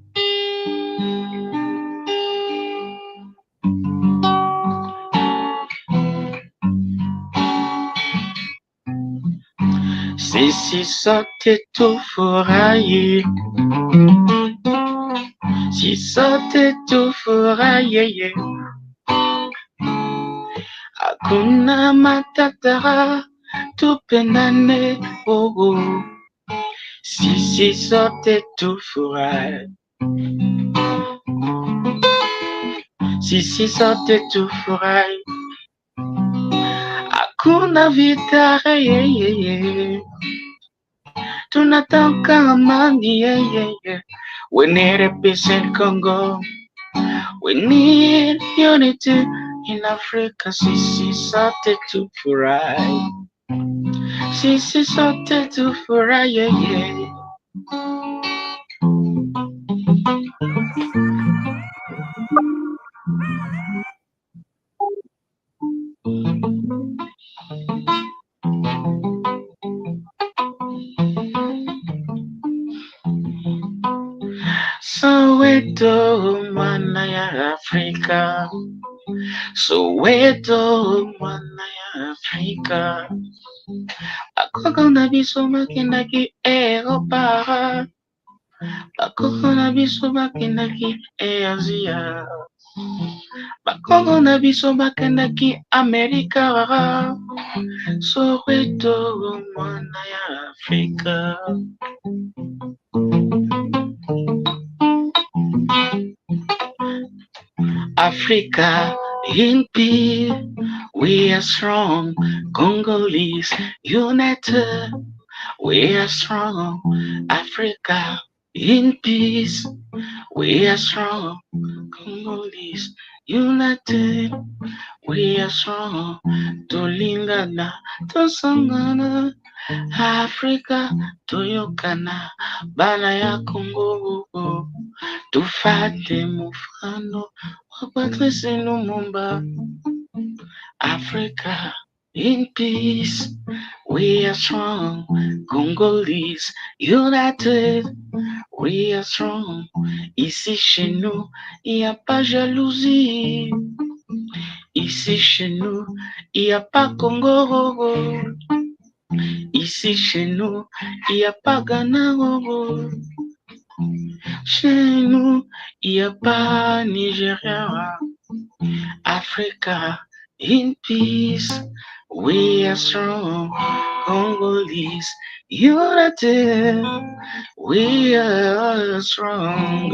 Sisi sote tufurahi, si sote tufurahi, hakuna matata, tupendane, oh oh. Sisi sote tufurahi, sisi sote tufurahi, hakuna vita, tunataka amani, we need a peace in Congo, we need unity in Africa. Sisi sote tufurahi, sisi sote tufurahi, Soweto, mwana ya Afrika. Soweto, mwana ya Afrika. Bakoko na biso bakendaki Eropa. Bakoko na biso bakendaki Asia. Bakoko na biso bakendaki Amerika. Soweto, mwana ya Afrika. Africa in peace, we are strong. Congolese united, we are strong. Africa in peace, we are strong. Congolese united, we are strong. Tolingana, tosangana. Africa, toyokana. Bana ya Congo. Tufate mfano wa Patrice Lumumba. Africa in peace, we are strong. Congolese united, we are strong. Ici chez nous, il n'y a pas jalousie. Ici chez nous, il n'y a pas Congo. Ici chez nous, il n'y a pas Ghana. Chez nous, il n'y a pas Nigeria. Africa in peace, we are strong. Congolese united, we are strong.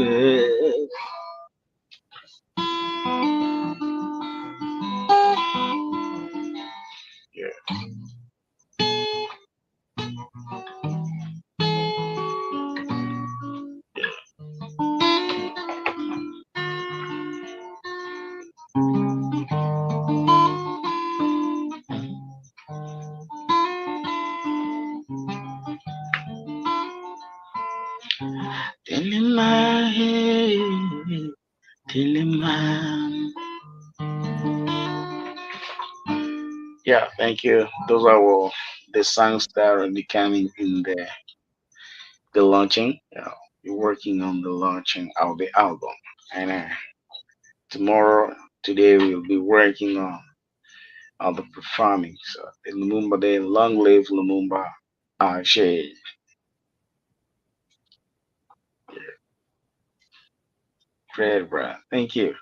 Telema, hey, Telema. Yeah, thank you. Those are all the songs that are becoming in the launching. You're working on the launching of the album, and tomorrow, today we'll be working on the performing. So the Lumumba Day, long live Lumumba. Shade. Great, bro. Thank you.